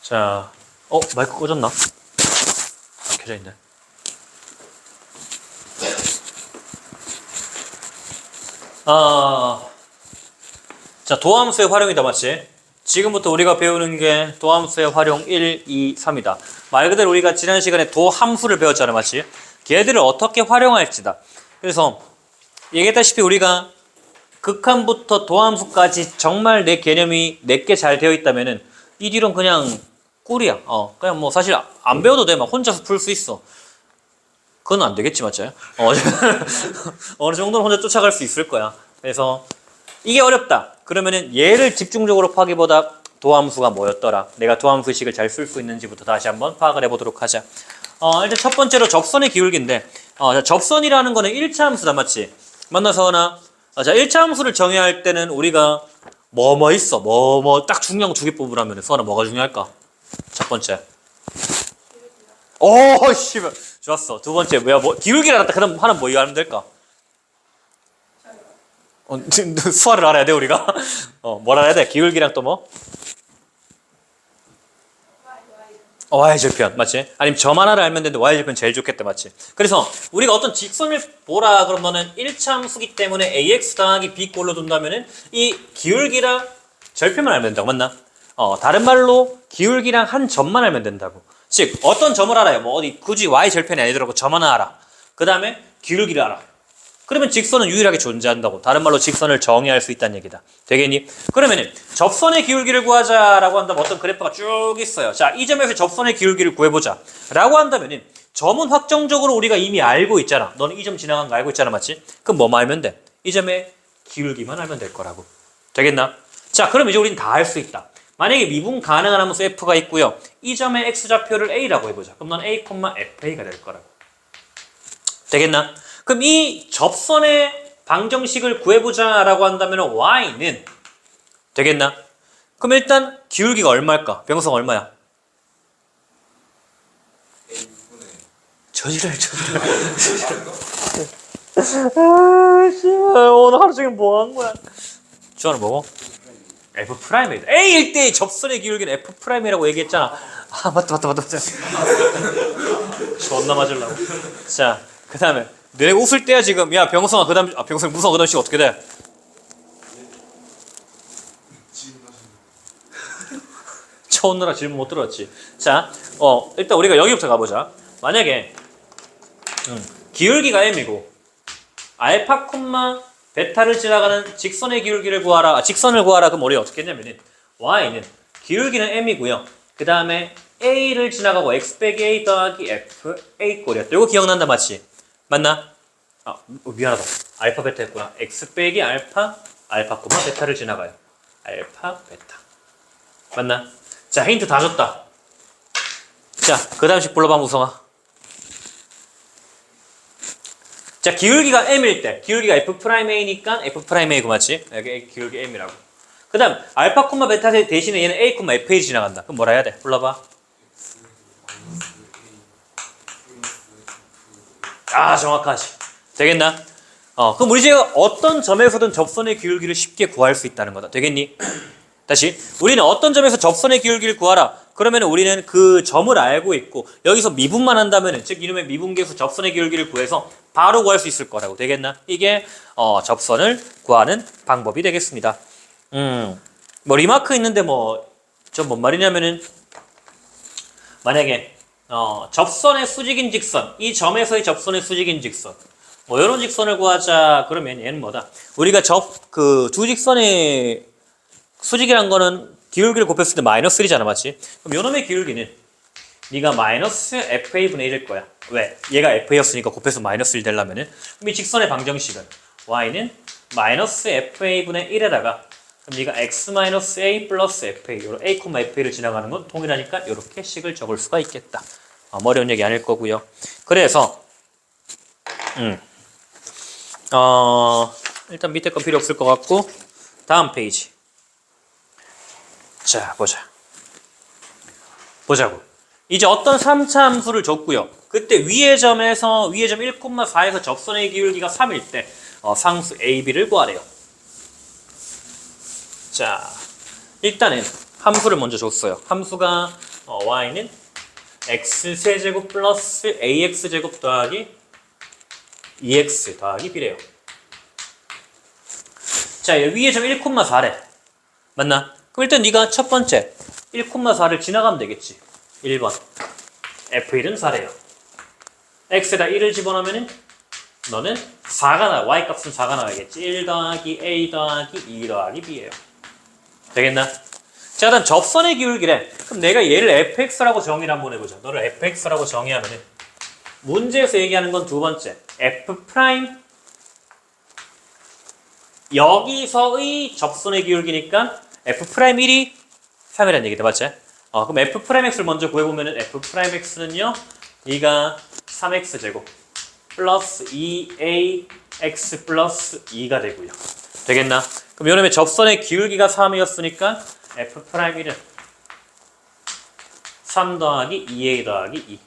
자, 마이크 꽂았나? 켜져 있네. 자, 도함수의 활용이다, 맞지? 지금부터 우리가 배우는 게 도함수의 활용 1, 2, 3이다. 말 그대로 우리가 지난 시간에 도함수를 배웠잖아, 맞지? 걔들을 어떻게 활용할지다. 그래서 얘기했다시피 우리가 극한부터 도함수까지 정말 내 개념이 내게 잘 되어 있다면은 이 뒤로는 그냥 꿀이야. 그냥 뭐 사실 안 배워도 돼. 막 혼자서 풀 수 있어. 그건 안 되겠지, 맞죠? 어느 정도는 혼자 쫓아갈 수 있을 거야. 그래서 이게 어렵다. 그러면은 얘를 집중적으로 파기보다 도함수가 뭐였더라. 내가 도함수식을 잘 쓸 수 있는지부터 다시 한번 파악을 해보도록 하자. 일단 첫 번째로 접선의 기울기인데, 접선이라는 거는 1차 함수다, 맞지? 맞나, 서원아? 자, 1차 함수를 정해야 할 때는 우리가 뭐 있어? 딱 중요한 거 두 개 뽑으라면 서원아 뭐가 중요할까? 첫 번째. 씨발. 좋았어. 두 번째, 기울기라다. 그럼 하나 뭐 하면 될까? 수화를 알아야 돼, 우리가. 뭘 알아야 돼? 기울기랑 또 뭐? y절편, 맞지? 아니면 점 하나를 알면 되는데 y절편 제일 좋겠다, 맞지? 그래서 우리가 어떤 직선을 보라 그러면은 1차 함수기 때문에 ax 더하기 b 꼴로 둔다면은 이 기울기랑 절편만 알면 된다고, 맞나? 다른 말로 기울기랑 한 점만 알면 된다고. 즉 어떤 점을 알아요? 뭐 어디 굳이 y절편이 아니더라도 점 하나 알아. 그 다음에 기울기를 알아. 그러면 직선은 유일하게 존재한다고. 다른 말로 직선을 정의할 수 있다는 얘기다. 되겠니? 그러면은 접선의 기울기를 구하자라고 한다면 어떤 그래프가 쭉 있어요. 자, 이 점에서 접선의 기울기를 구해보자 라고 한다면은 점은 확정적으로 우리가 이미 알고 있잖아. 너는 이 점 지나간 거 알고 있잖아, 맞지? 그럼 뭐만 알면 돼? 이 점의 기울기만 알면 될 거라고. 되겠나? 자, 그럼 이제 우리는 다 알 수 있다. 만약에 미분 가능한 함수 f가 있고요. 이 점의 x좌표를 a라고 해보자. 그럼 넌 a, fa가 될 거라고. 되겠나? 그럼 이 접선의 방정식을 구해보자라고 한다면 y는 되겠나? 그럼 일단 기울기가 얼마일까? 병성 얼마야? 저지랄. 오늘 하루 종일 뭐 한 거야? 주하는 뭐고? F'이다. A일 때 접선의 기울기는 F'이라고 얘기했잖아. 맞다. 존나 맞으려고. 자, 그 다음에 내 웃을 때야 지금. 야, 병성아, 그 다음, 병성 무서워. 그 다음 식 어떻게 돼? 쳐오느라 질문 못 들었지. 자, 일단 우리가 여기부터 가보자. 만약에 기울기가 m이고 알파, 베타를 지나가는 직선의 기울기를 구하라. 직선을 구하라. 그럼 우리 어떻게 했냐면은 y는 기울기는 m이고요. 그 다음에 a를 지나가고 x 빼기 a 더하기 f a 꼴이었다. 이거 기억난다, 맞지? 맞나? 미안하다. 알파 베타 했구나. x 빼기 알파 베타를 지나가요. 알파 베타. 맞나? 자, 힌트 다 줬다. 자, 그 다음씩 불러봐, 무성아. 자, 기울기가 m일 때, 기울기가 f'a니까 f'a고 맞지? 여기 기울기 m이라고. 그 다음 알파, 베타 대신에 얘는 a, fa 지나간다. 그럼 뭐라 해야 돼? 불러봐. 정확하지. 되겠나? 그럼 우리 이제 어떤 점에서든 접선의 기울기를 쉽게 구할 수 있다는 거다. 되겠니? 다시, 우리는 어떤 점에서 접선의 기울기를 구하라. 그러면 우리는 그 점을 알고 있고 여기서 미분만 한다면, 즉 이놈의 미분계수 접선의 기울기를 구해서 바로 구할 수 있을 거라고. 되겠나? 이게 접선을 구하는 방법이 되겠습니다. 뭐 리마크 있는데 좀 뭔 말이냐면은 만약에 접선의 수직인 직선, 이 점에서의 접선의 수직인 직선, 뭐 이런 직선을 구하자 그러면 얘는 뭐다? 우리가 두 직선의 수직이란 거는 기울기를 곱했을 때 마이너스 1이잖아, 맞지? 그럼 요놈의 기울기는 네가 마이너스 fa분의 1일 거야. 왜? 얘가 fa였으니까 곱해서 마이너스 1 되려면은. 그럼 이 직선의 방정식은 y는 마이너스 fa분의 1에다가 그럼 네가 x-a 플러스 fa, 요런 a, fa를 지나가는 건 동일하니까 이렇게 식을 적을 수가 있겠다. 어려운 얘기 아닐 거고요. 그래서 일단 밑에 건 필요 없을 것 같고 다음 페이지. 자, 보자고. 이제 어떤 3차 함수를 줬고요. 그때 위의 점 1,4에서 접선의 기울기가 3일 때 상수 AB를 구하래요. 자, 일단은 함수를 먼저 줬어요. 함수가 y는 x세제곱 플러스 ax제곱 더하기 2x 더하기 b래요. 자, 위에 점 1,4래. 맞나? 그럼 일단 네가 첫 번째 1,4를 지나가면 되겠지. 1번. f1은 4래요. x에다 1을 집어넣으면 너는 4가 나와. y 값은 4가 나와야겠지. 1 더하기 a 더하기 2 더하기 b예요. 되겠나? 자, 일단 접선의 기울기래. 그럼 내가 얘를 fx라고 정의를 한번 해보자. 너를 fx라고 정의하면은 문제에서 얘기하는 건 두 번째. f 프라임 여기서의 접선의 기울기니까 f 프라임 1이 3이라는 얘기다. 맞지? 그럼 f 프라임 x를 먼저 구해보면은 f 프라임 x는요. 얘가 3x 제곱 플러스 2ax 플러스 2가 되고요. 되겠나? 그럼 요놈의 접선의 기울기가 3이었으니까 f 프라임 1은 3 더하기 2a 더하기 2.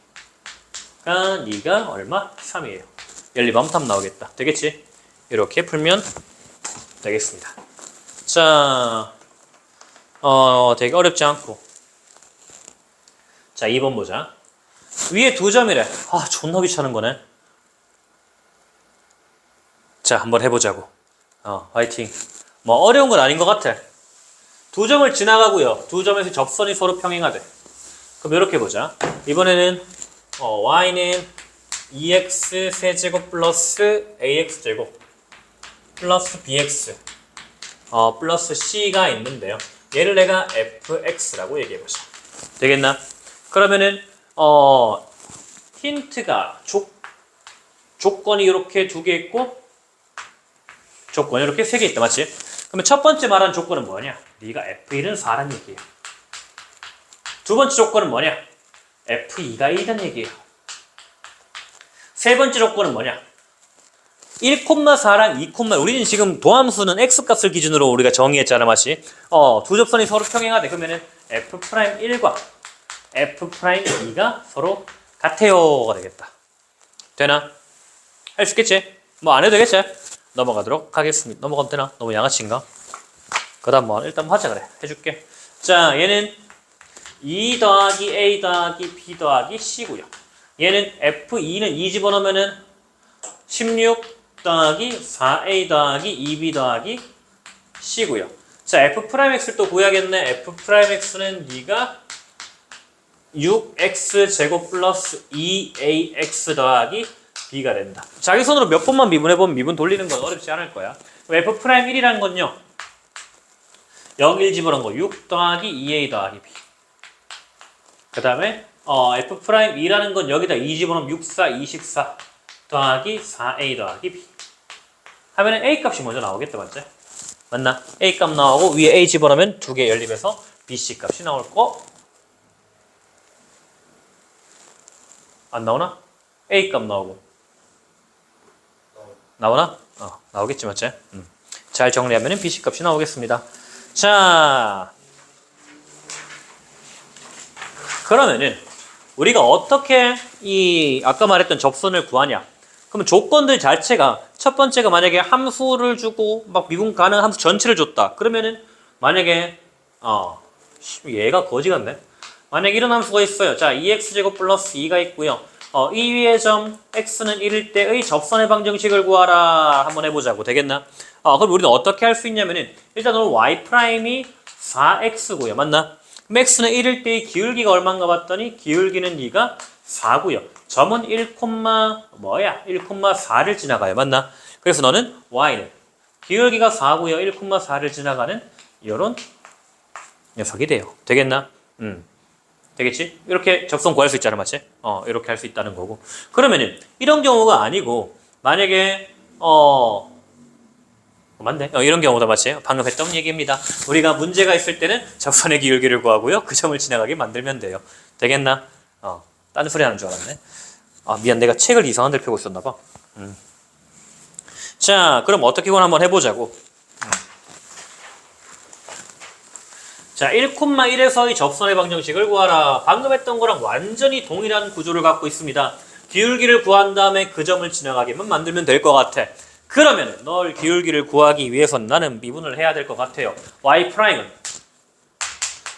그러니까 네가 얼마? 3이에요. 연립하면 답 나오겠다. 되겠지? 이렇게 풀면 되겠습니다. 자, 되게 어렵지 않고. 자, 2번 보자. 위에 두 점이래. 존나 귀찮은 거네. 자, 한번 해보자고. 화이팅. 뭐 어려운 건 아닌 것 같아. 두 점을 지나가고요. 두 점에서 접선이 서로 평행하대. 그럼 이렇게 보자. 이번에는 y는 2x 세제곱 플러스 ax 제곱 플러스 bx 플러스 c가 있는데요. 얘를 내가 fx라고 얘기해보자. 되겠나? 그러면은 힌트가 조건이 이렇게 두 개 있고 조건이 이렇게 세 개 있다. 맞지? 그러면 첫 번째 말한 조건은 뭐냐? 네가 f1은 4란 얘기예요. 두 번째 조건은 뭐냐? f2가 2란 얘기예요. 세 번째 조건은 뭐냐? 1,4랑 2, 우리는 지금 도함수는 x값을 기준으로 우리가 정의했잖아. 맞지? 두 접선이 서로 평행하대. 그러면은 f'1과 f'2가 서로 같아요가 되겠다. 되나? 할 수 있겠지? 뭐 안 해도 되겠지? 넘어가도록 하겠습니다. 넘어가면 되나? 너무 양아치인가? 그 다음 뭐 일단 하자 그래. 해줄게. 자, 얘는 2 더하기 a 더하기 b 더하기 c고요. 얘는 f2는 2 집어넣으면은 16 더하기 4a 더하기 2b 더하기 c고요. 자, f'x를 또 구해야겠네. f'x는 네가 6x 제곱 플러스 2ax 더하기 b가 된다. 자기 손으로 몇 번만 미분해보면 미분 돌리는 건 어렵지 않을 거야. f'1이라는 건요. 0, 1 집어넣은 거 6 더하기 2a 더하기 b. 그 다음에 f'2라는 건 여기다 2 집어넣으면 6, 4, 24 더하기 4a 더하기 b. 하면은 a 값이 먼저 나오겠다. 맞지? 맞나? a 값 나오고 위에 a 집어넣으면 두 개 연립해서 bc 값이 나올 거. 안 나오나? a 값 나오고. 나오나? 나오겠지. 맞지? 잘 정리하면 bc 값이 나오겠습니다. 자, 그러면은 우리가 어떻게 이 아까 말했던 접선을 구하냐? 그러면 조건들 자체가 첫 번째가 만약에 함수를 주고 막 미분 가능한 함수 전체를 줬다. 그러면은 만약에 얘가 거지 같네. 만약에 이런 함수가 있어요. 자, 2x제곱 플러스 2가 있고요. 이 위의 점 x는 1일 때의 접선의 방정식을 구하라. 한번 해보자고. 되겠나? 그럼 우리는 어떻게 할 수 있냐면은 일단 오늘 y''이 4x고요. 맞나? 그럼 x는 1일 때의 기울기가 얼마인가 봤더니 기울기는 네가 4고요. 점은 1,4를 지나가요. 맞나? 그래서 너는 y는 기울기가 4고요. 1,4를 지나가는 이런 녀석이 돼요. 되겠나? 되겠지? 이렇게 접선 구할 수 있잖아. 맞지? 이렇게 할 수 있다는 거고. 그러면은 이런 경우가 아니고 만약에 맞네. 이런 경우도 맞지? 방금 했던 얘기입니다. 우리가 문제가 있을 때는 접선의 기울기를 구하고요. 그 점을 지나가게 만들면 돼요. 되겠나? 딴 소리 하는 줄 알았네. 미안. 내가 책을 이상한 데 펴고 있었나 봐. 자, 그럼 어떻게 이건 한번 해보자고. 자, 1,1에서의 접선의 방정식을 구하라. 방금 했던 거랑 완전히 동일한 구조를 갖고 있습니다. 기울기를 구한 다음에 그 점을 지나가게만 만들면 될 것 같아. 그러면 널 기울기를 구하기 위해서는 나는 미분을 해야 될 것 같아요. y''은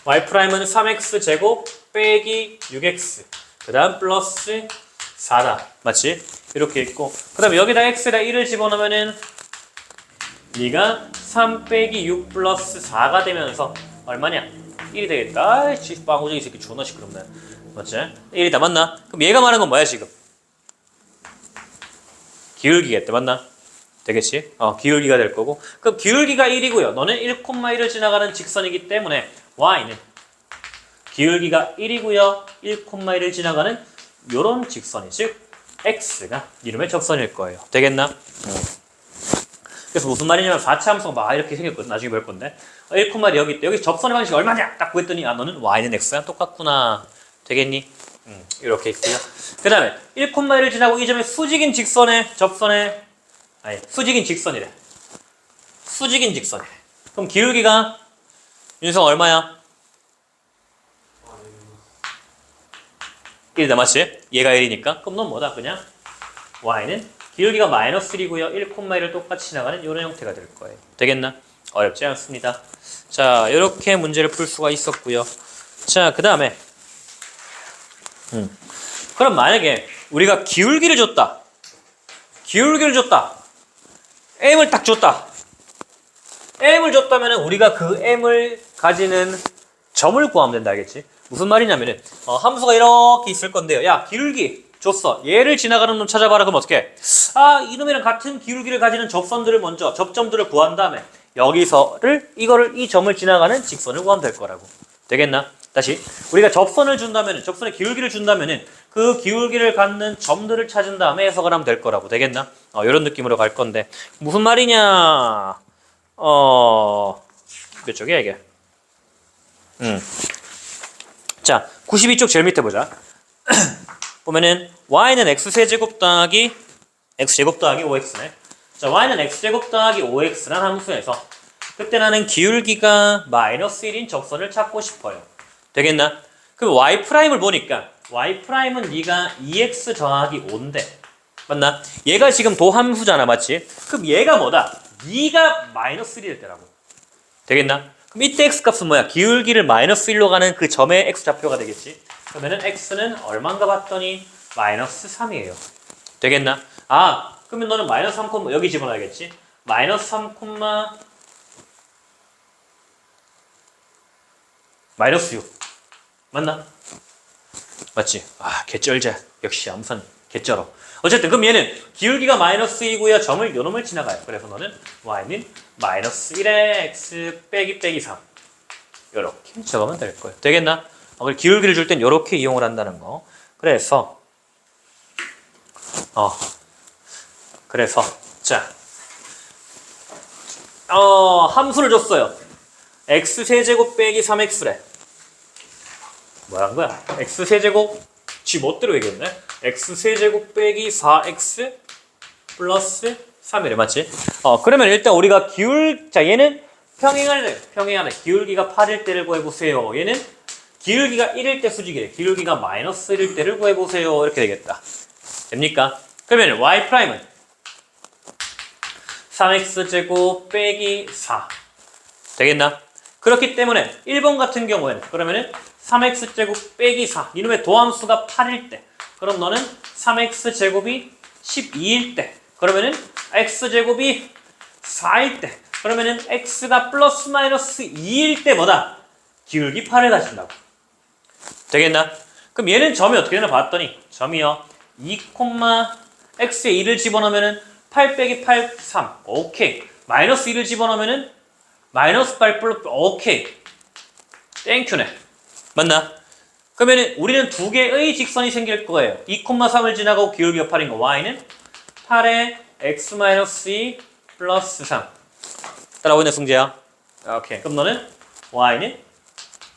y'은 3x 제곱 빼기 6x 그 다음 플러스 4다. 맞지? 이렇게 있고 그 다음에 여기다 x에다 1을 집어넣으면은 네가 3 빼기 6 플러스 4가 되면서 얼마냐? 1이 되겠다. 아이씨 빵우정이 새끼 존나 시끄럽네. 맞지? 1이다. 맞나? 그럼 얘가 말하는 건 뭐야 지금? 기울기겠다. 맞나? 되겠지? 기울기가 될 거고 그럼 기울기가 1이고요. 너는 1,1을 지나가는 직선이기 때문에 y는 기울기가 1이고요. 1,1을 지나가는 요런 직선이 즉 x가 이름의 적선일 거예요. 되겠나? 그래서 무슨 말이냐면 4차 함수가 막 이렇게 생겼거든. 나중에 볼 건데 1,1이 여기 있대. 여기 접선의 방식이 얼마냐? 딱 구했더니 너는 y는 x랑 똑같구나. 되겠니? 이렇게 있고요. 그 다음에 1,1을 지나고 이 점에 수직인 직선의 접선의 수직인 직선이래. 수직인 직선이래. 그럼 기울기가 윤성 얼마야? 1이다. 맞지? 얘가 1이니까 그럼 넌 뭐다? 그냥 y는 기울기가 마이너스 1이고요. 1,1을 똑같이 지나가는 이런 형태가 될 거예요. 되겠나? 어렵지 않습니다. 자, 이렇게 문제를 풀 수가 있었고요. 자, 그 다음에 그럼 만약에 우리가 기울기를 줬다. m을 딱 줬다. m을 줬다면 우리가 그 m을 가지는 점을 구하면 된다. 알겠지? 무슨 말이냐면은 함수가 이렇게 있을 건데요. 야, 기울기 줬어. 얘를 지나가는 놈 찾아봐라. 그럼 어떻게? 이놈이랑 같은 기울기를 가지는 접선들을 먼저 접점들을 구한 다음에 여기서를 이 점을 지나가는 직선을 구하면 될 거라고. 되겠나? 다시 우리가 접선을 준다면은 접선의 기울기를 준다면은 그 기울기를 갖는 점들을 찾은 다음에 해석을 하면 될 거라고. 되겠나? 이런 느낌으로 갈 건데 무슨 말이냐? 몇 쪽이야 이게? 자, 92쪽 제일 밑에 보자. 보면은 y는 x세제곱 더하기 x제곱 더하기 5x네. 자, y는 x제곱 더하기 5x란 함수에서 그때 나는 기울기가 마이너스 1인 접선을 찾고 싶어요. 되겠나? 그럼 y'을 보니까 y'은 네가 2x 더하기 5인데 맞나? 얘가 지금 도함수잖아. 맞지? 그럼 얘가 뭐다? 네가 마이너스 1일 때라고. 되겠나? 그럼 이때 x 값은 뭐야? 기울기를 마이너스 1로 가는 그 점의 x 좌표가 되겠지? 그러면은 x는 얼마인가 봤더니 마이너스 3이에요. 되겠나? 그러면 너는 마이너스 3, 여기 집어넣어야겠지? 마이너스 3, 마이너스 6. 맞나? 맞지? 개쩔자. 역시 암산 개쩔어. 어쨌든 그럼 얘는 기울기가 마이너스 2고요. 점을 요놈을 지나가요. 그래서 너는 y는 마이너스 1의 x 빼기 3 요렇게 적으면 될 거예요. 되겠나? 기울기를 줄 땐 요렇게 이용을 한다는 거. 그래서 자 함수를 줬어요. x세제곱 빼기 3x래. 뭐란 거야? x세제곱 지 멋대로 얘기했네. x세제곱 빼기 4x 플러스 3이래. 맞지? 그러면 일단 우리가 얘는 평행하네. 기울기가 8일 때를 구해보세요. 얘는 기울기가 1일 때 수직이래. 기울기가 마이너스 1일 때를 구해보세요. 이렇게 되겠다. 됩니까? 그러면 y'은 3x제곱 빼기 4 되겠나? 그렇기 때문에 1번 같은 경우에는 그러면은 3x제곱 빼기 4 이놈의 도함수가 8일 때 그럼 너는 3x제곱이 12일 때 그러면은 x제곱이 4일 때 그러면은 x가 플러스 마이너스 2일 때 뭐다? 기울기 8을 가진다고. 되겠나? 그럼 얘는 점이 어떻게 되나 봤더니 점이요 2, x에 2를 집어넣으면은 8 빼기 8, 3 오케이. 마이너스 2를 집어넣으면은 마이너스 8 플러스 오케이. 땡큐네. 맞나? 그러면 우리는 두 개의 직선이 생길 거예요. 2, 3을 지나가고 기울기가 8인 거. y는 8에 x-2 플러스 3. 따라오고 있네, 승재야. 오케이. 그럼 너는 y는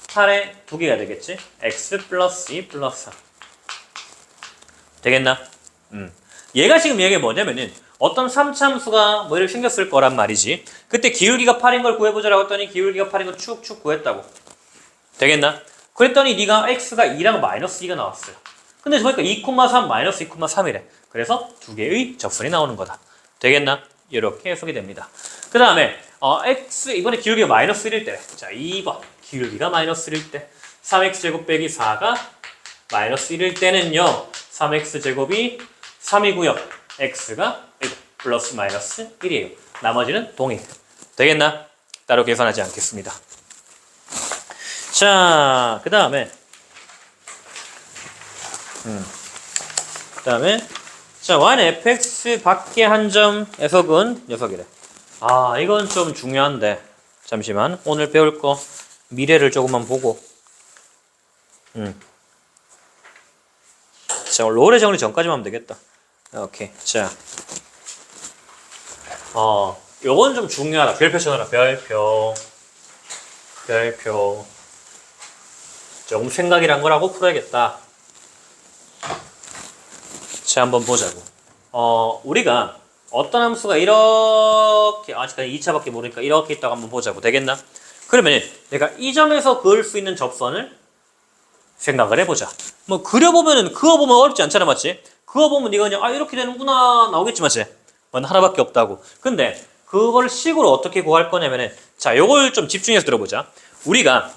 8에 두 개가 되겠지? x 플러스 2 플러스 3. 되겠나? 얘가 지금 얘기가 뭐냐면은 어떤 3차 함수가 뭐 이렇게 생겼을 거란 말이지. 그때 기울기가 8인 걸 구해보자라고 했더니 기울기가 8인 걸 축축 구했다고. 되겠나? 그랬더니 네가 x가 2랑 마이너스 2가 나왔어요. 근데 보니까 2,3 마이너스 2,3이래. 그래서 두 개의 적선이 나오는 거다. 되겠나? 이렇게 해석이 됩니다. 그 다음에 x 이번에 기울기가 마이너스 1일 때. 자, 2번 기울기가 마이너스 1일 때 3x제곱 빼기 4가 마이너스 1일 때는요 3x제곱이 3이고요 x가 플러스 마이너스 1이에요. 나머지는 동일. 되겠나? 따로 계산하지 않겠습니다. 자, 그 다음에 자, y는 fx 밖의 한 점에서 근 녀석이래. 아, 이건 좀 중요한데 잠시만 오늘 배울 거 미래를 조금만 보고 자, 오늘 롤의 정리 전까지만 하면 되겠다. 오케이. 자, 요건 좀 중요하다. 별표 쳐놔라. 별표. 조금 생각이란 거라고 풀어야겠다. 자, 한번 보자고. 우리가 어떤 함수가 이렇게, 아직까지 2차밖에 모르니까 이렇게 있다고 한번 보자고. 되겠나? 그러면 내가 이 점에서 그을 수 있는 접선을 생각을 해보자. 뭐, 그려보면은, 그어보면 어렵지 않잖아, 맞지? 그어보면 네가 그냥, 이렇게 되는구나, 나오겠지, 맞지? 하나밖에 없다고. 근데, 그걸 식으로 어떻게 구할 거냐면은, 자, 요걸 좀 집중해서 들어보자. 우리가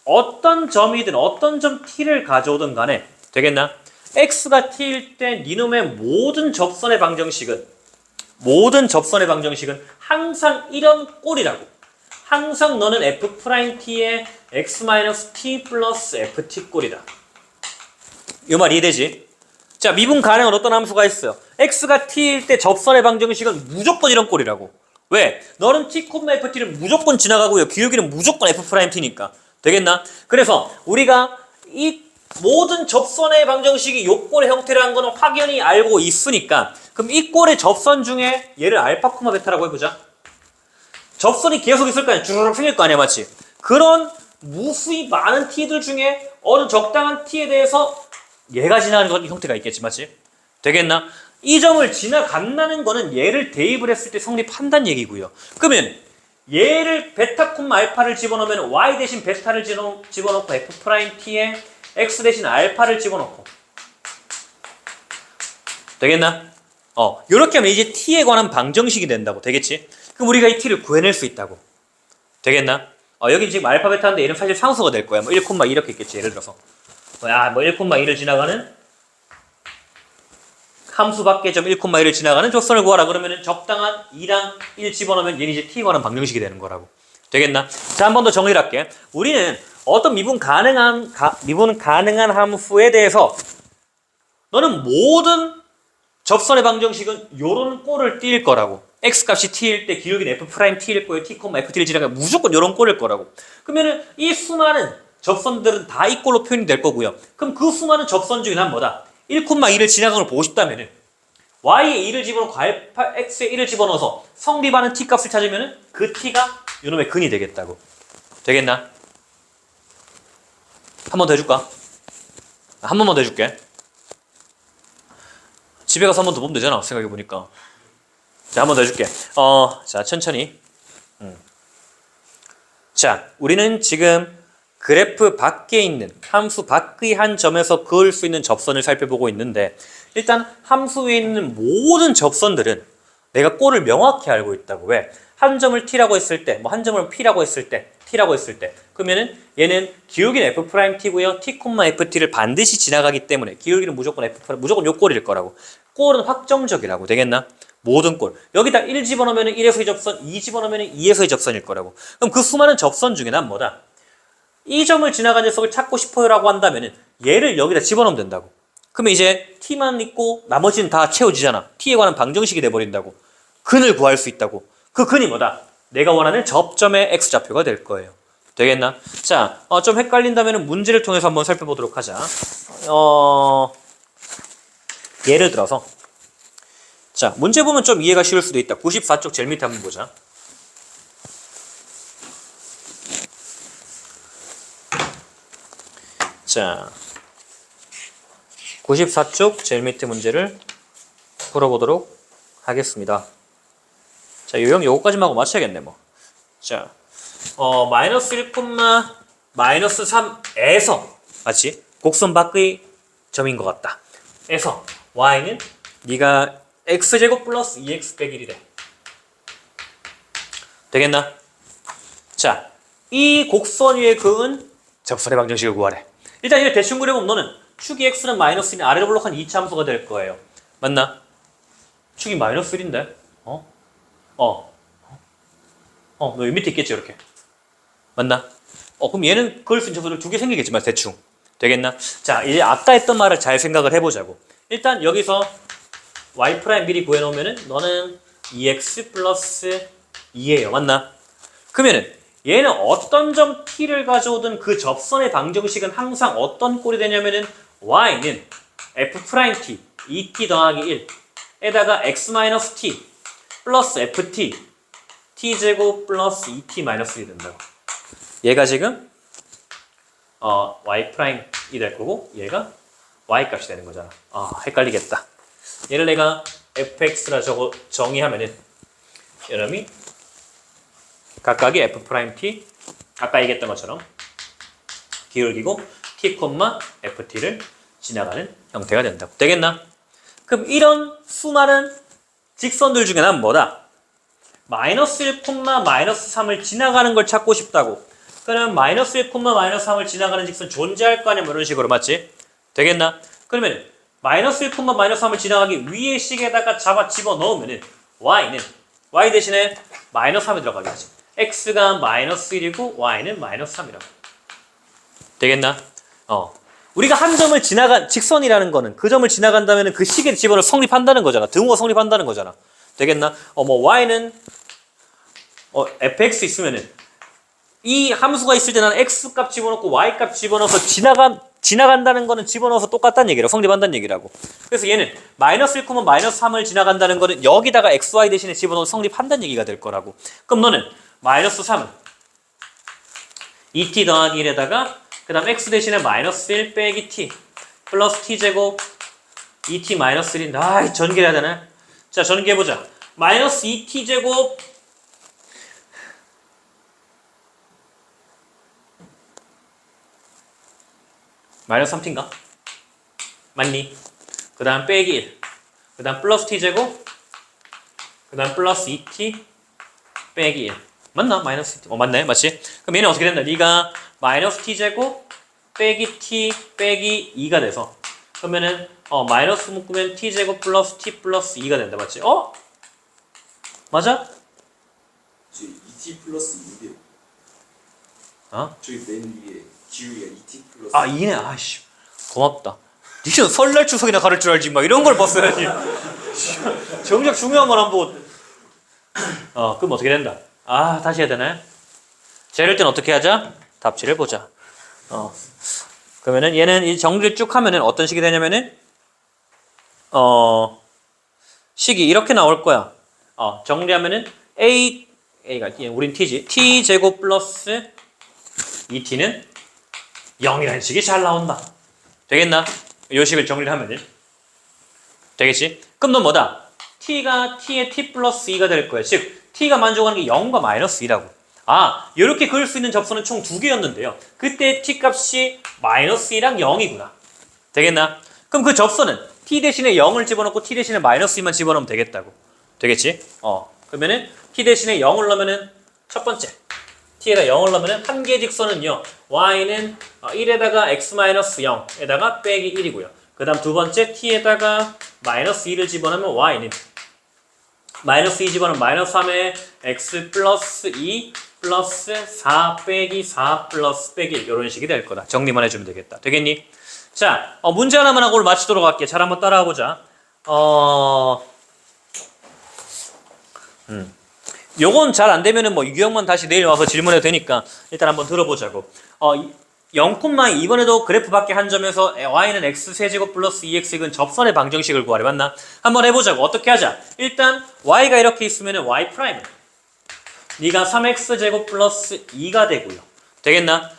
어떤 점이든 어떤 점 t를 가져오든 간에, 되겠나? x가 t일 때 니놈의 모든 접선의 방정식은 항상 이런 꼴이라고. 항상 너는 f't의 x-t 플러스 ft 꼴이다. 이 말 이해되지? 자, 미분 가능한 어떤 함수가 있어요. x가 t일 때 접선의 방정식은 무조건 이런 꼴이라고. 왜? 너는 t, ft를 무조건 지나가고요. 기울기는 무조건 f't니까. 되겠나? 그래서 우리가 이 모든 접선의 방정식이 요 꼴의 형태라는 거는 확연히 알고 있으니까 그럼 이 꼴의 접선 중에 얘를 알파, 베타라고 해보자. 접선이 계속 있을 거 아니야. 주르륵 생길 거 아니야. 맞지? 그런 무수히 많은 t들 중에 어느 적당한 t에 대해서 얘가 지나가는 형태가 있겠지. 맞지? 되겠나? 이 점을 지나간다는 거는 얘를 대입을 했을 때 성립한다는 얘기고요. 그러면 얘를 베타, 알파를 집어넣으면 y 대신 베타를 집어넣고 f't에 x 대신 알파를 집어넣고 되겠나? 요렇게 하면 이제 t에 관한 방정식이 된다고. 되겠지? 그럼 우리가 이 t를 구해낼 수 있다고. 되겠나? 여기 지금 알파, 베타인데 얘는 사실 상수가 될 거야. 1, 이렇게 있겠지. 예를 들어서 1,2를 지나가는 함수 밖의 점 1,1을 지나가는 접선을 구하라. 그러면 적당한 2랑 1 집어넣으면 얘는 이제 t에 관한 방정식이 되는 거라고. 되겠나? 자, 한 번 더 정리를 할게. 우리는 어떤 미분 가능한 함수에 대해서 너는 모든 접선의 방정식은 요런 꼴을 띌 거라고. x값이 t일 때 기울기는 f't일 거예요. t, ft를 지나가면 무조건 요런 꼴일 거라고. 그러면은 이 수많은 접선들은 다 이 꼴로 표현이 될 거고요. 그럼 그 수많은 접선 중에 난 뭐다? 1,2를 지나가는 걸 보고 싶다면은 y에 2를 집어넣고 알파, x에 1을 집어넣어서 성립하는 t 값을 찾으면은 그 t가 요놈의 근이 되겠다고. 되겠나? 한 번 더 해줄까? 한 번만 더 해줄게. 집에 가서 한 번 더 보면 되잖아. 생각해보니까. 자, 한 번 더 해줄게. 자, 천천히. 자, 우리는 지금 그래프 밖에 있는 함수 밖의 한 점에서 그을 수 있는 접선을 살펴보고 있는데 일단 함수 위에 있는 모든 접선들은 내가 꼴을 명확히 알고 있다고. 왜? 한 점을 t라고 했을 때, 한 점을 p라고 했을 때, t라고 했을 때 그러면은 얘는 기울기는 f't고요. t, ft를 반드시 지나가기 때문에 기울기는 무조건 무조건 요 꼴일 거라고. 꼴은 확정적이라고. 되겠나? 모든 꼴. 여기다 1 집어넣으면 1에서의 접선, 2 집어넣으면 2에서의 접선일 거라고. 그럼 그 수많은 접선 중에 난 뭐다? 이 점을 지나간 녀석을 찾고 싶어요라고 한다면은 얘를 여기다 집어넣으면 된다고. 그러면 이제 t만 있고 나머지는 다 채워지잖아. t에 관한 방정식이 돼버린다고. 근을 구할 수 있다고. 그 근이 뭐다? 내가 원하는 접점의 x좌표가 될 거예요. 되겠나? 자, 좀 헷갈린다면 문제를 통해서 한번 살펴보도록 하자. 예를 들어서 자, 문제 보면 좀 이해가 쉬울 수도 있다. 94쪽 제일 밑에 한번 보자. 자, 94쪽 제일 밑에 문제를 풀어보도록 하겠습니다. 자, 요형 요거까지만 하고 맞춰야겠네, 뭐. 자, 마이너스 1, 마이너스 3에서, 맞지? 곡선 밖의 점인 것 같다. 에서, y는 네가 x제곱 플러스 2x 빼기 1이래. 되겠나? 자, 이 곡선 위에 그은 접선의 방정식을 구하래. 일단 이걸 대충 그려보면 너는 축이 x는 마이너스 1인 아래로 블록한 2차 함수가 될 거예요. 맞나? 축이 마이너스 1인데? 너 여기 밑에 있겠지, 이렇게. 맞나? 그럼 얘는 그을 수 있는 접선을 두 개 생기겠지만, 대충. 되겠나? 자, 이제 아까 했던 말을 잘 생각을 해보자고. 일단 여기서 y 프라임 미리 구해놓으면은 너는 2x 플러스 2예요. 맞나? 그러면은 얘는 어떤 점 t를 가져오든 그 접선의 방정식은 항상 어떤 꼴이 되냐면은 y는 f 프라임 t 2t 더하기 1에다가 x 마이너스 t 플러스 ft t제곱 플러스 2t 마이너스 1이 된다고. 얘가 지금 y 프라임이 될 거고 얘가 y 값이 되는 거잖아. 헷갈리겠다. 얘를 내가 fx라 정의하면은 이놈이 각각이 f 프라임 t 아까 얘기했던 것처럼 기울기고 t, ft를 지나가는 형태가 된다고. 되겠나? 그럼 이런 수많은 직선들 중에 난 뭐다? 마이너스 1, 마이너스 3을 지나가는 걸 찾고 싶다고. 그러면 마이너스 1, 마이너스 3을 지나가는 직선 존재할 거 아니야? 뭐 이런 식으로 맞지? 되겠나? 그러면 마이너스 1, 마이너스 3을 지나가기 위의 식에다가 집어넣으면은 y는 y 대신에 마이너스 3이 들어가겠지. x가 마이너스 1이고 y는 마이너스 3이라고. 되겠나? 우리가 한 점을 직선이라는 거는 그 점을 지나간다면 그 식에 집어넣어 성립한다는 거잖아. 등호가 성립한다는 거잖아. 되겠나? y는 fx 있으면은 이 함수가 있을 때 나는 x 값 집어넣고 y 값 집어넣어서 지나간다는 거는 집어넣어서 똑같다는 얘기라고. 성립한다는 얘기라고. 그래서 얘는 마이너스 1, 마이너스 3을 지나간다는 거는 여기다가 xy 대신에 집어넣어서 성립한다는 얘기가 될 거라고. 그럼 너는 마이너스 3은 2t 더하기 1에다가 그 다음 x 대신에 마이너스 1 빼기 t 플러스 t제곱 2t 마이너스 1인데 전개해야 되나? 자, 전개해보자. 마이너스 2t제곱 마이너스 3t인가? 맞니? 그 다음 빼기 1 그 다음 플러스 t제곱 그 다음 플러스 2t 빼기 1 맞나? 마이너스 t 맞네? 맞지? 그럼 얘는 어떻게 된다? 네가 마이너스 t제곱 빼기 t 빼기 2가 돼서 그러면은 마이너스 묶으면 t제곱 플러스 t 플러스 2가 된다. 맞지? 맞아? 저기 2t 플러스 2요. 저기 맨 위에 기울기가 2t 플러스 2네. 아이씨 고맙다. 니는 설날 추석이나 가를 줄 알지 막 이런 걸 봤어야지. 정작 중요한 건 한번 그럼 어떻게 된다? 다시 해야 되나요? 자, 이럴 땐 어떻게 하자? 답지를 보자. 그러면은 얘는 이 정리를 쭉 하면은 어떤 식이 되냐면은 식이 이렇게 나올 거야. 정리하면은 A가 우린 T지. T 제곱 플러스 2T는 0이라는 식이 잘 나온다. 되겠나? 이 식을 정리를 하면은 되겠지? 그럼 넌 뭐다? T가 T의 T 플러스 2가 될 거야. 즉 T가 만족하는 게 0과 마이너스 2라고. 이렇게 그릴 수 있는 접선은 총 2개였는데요. 그때 t 값이 마이너스 2랑 0이구나. 되겠나? 그럼 그 접선은 t 대신에 0을 집어넣고 t 대신에 마이너스 2만 집어넣으면 되겠다고. 되겠지? 그러면은 t 대신에 0을 넣으면은 첫 번째 t에다 0을 넣으면은 한 개의 직선은요. y는 1에다가 x 마이너스 0에다가 빼기 1이고요. 그 다음 두 번째 t에다가 마이너스 2를 집어넣으면 y는 마이너스 2 집어넣으면 마이너스 3에 x 플러스 2 플러스 4 빼기 4 플러스 빼기 1 이런 식이 될 거다. 정리만 해주면 되겠다. 되겠니? 자, 문제 하나만 하고 오늘 마치도록 할게. 잘 한번 따라와 보자. 요건 잘 안 되면은 유형만 다시 내일 와서 질문해도 되니까 일단 한번 들어보자고. 0,2 이번에도 그래프 밖에 한 점에서 y는 x 세제곱 플러스 2x 이건 접선의 방정식을 구하래. 맞나? 한번 해보자고. 어떻게 하자? 일단 y가 이렇게 있으면은 y 프라임은 네가 3x 제곱 플러스 2가 되고요. 되겠나?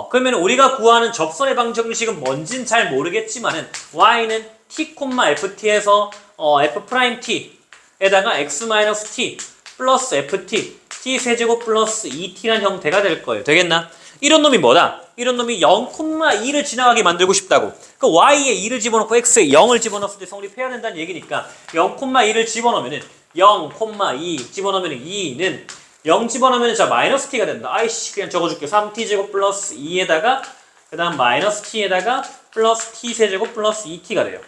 그러면 우리가 구하는 접선의 방정식은 뭔진 잘 모르겠지만은 y는 t, ft에서 f 프라임 t에다가 x 마이너스 t 플러스 ft t 세제곱 플러스 2t라는 형태가 될 거예요. 되겠나? 이런 놈이 뭐다? 이런 놈이 0,2를 지나가게 만들고 싶다고. 그 y에 2를 집어넣고 x에 0을 집어넣었을 때 성립해야 된다는 얘기니까 0,2를 집어넣으면은 0,2 집어넣으면 2는 0 집어넣으면 자 마이너스 t가 된다. 아이씨 그냥 적어줄게. 3t제곱 플러스 2에다가 그 다음 마이너스 t에다가 플러스 t세제곱 플러스 2t가 돼요.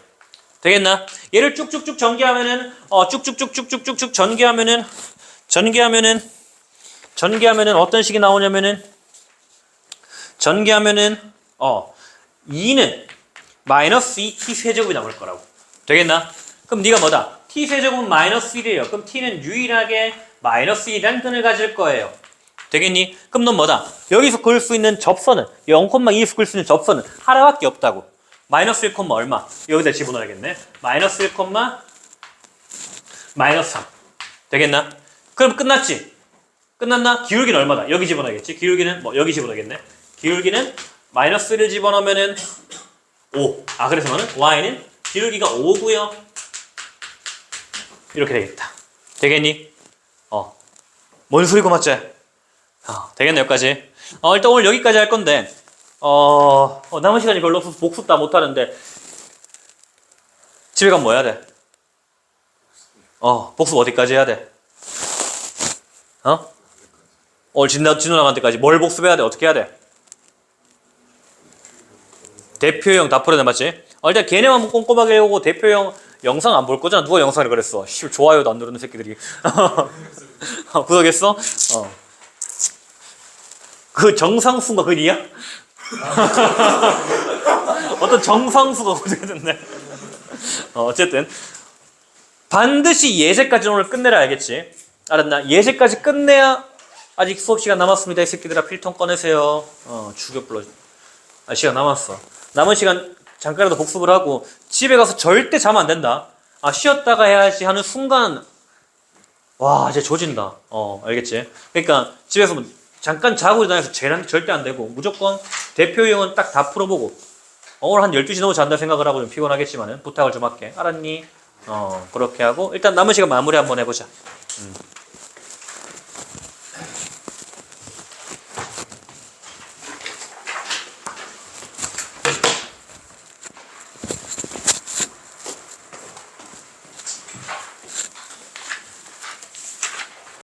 되겠나? 얘를 쭉쭉쭉 전개하면은 쭉쭉쭉쭉쭉쭉 전개하면은 어떤 식이 나오냐면은 전개하면은 2는 마이너스 2t 세제곱이 나올 거라고. 되겠나? 그럼 네가 뭐다? t 세제곱은 마이너스 1이에요. 그럼 t는 유일하게 마이너스 1이라는 끈을 가질 거예요. 되겠니? 그럼 넌 뭐다? 여기서 그을 수 있는 접선은 0,2에서 그을 수 있는 접선은 하나밖에 없다고. 마이너스 1, 얼마? 여기다 집어넣어야겠네. 마이너스 1, 마이너스 3. 되겠나? 그럼 끝났지? 끝났나? 기울기는 얼마다? 여기 집어넣어야겠지? 기울기는 뭐 여기 집어넣어야겠네. 기울기는 마이너스 1을 집어넣으면은 5. 그래서 너는 y는 기울기가 5고요. 이렇게 되겠다. 되겠니? 뭔 소리고 맞지? 되겠네 여기까지. 일단 오늘 여기까지 할 건데 남은 시간이 별로 없어서 복습 다 못하는데 집에 가면 뭐 해야 돼? 복습 어디까지 해야 돼? 오늘 진우 나간 때까지 뭘 복습해야 돼? 어떻게 해야 돼? 대표형 다 풀어야 돼 맞지? 일단 걔네만 꼼꼼하게 해오고 대표형 영상 안 볼 거잖아. 누가 영상을 그랬어? 좋아요도 안 누르는 새끼들이. 구독했어? 그 정상수가 그 니야? 어떤 정상수가 구독했는데. 어쨌든 반드시 예제까지 오늘 끝내라 알겠지? 알았나? 예제까지 끝내야 아직 수업 시간 남았습니다. 이 새끼들아 필통 꺼내세요. 죽여 불러. 시간 남았어. 남은 시간 잠깐이라도 복습을 하고 집에 가서 절대 자면 안 된다. 쉬었다가 해야지 하는 순간 와 이제 조진다. 알겠지? 그러니까 집에서 뭐 잠깐 자고 일어나서 절대 안 되고 무조건 대표형은 딱 다 풀어보고 오늘 한 12시 넘어 잔다 생각을 하고 좀 피곤하겠지만은 부탁을 좀 할게. 알았니? 그렇게 하고 일단 남은 시간 마무리 한번 해보자.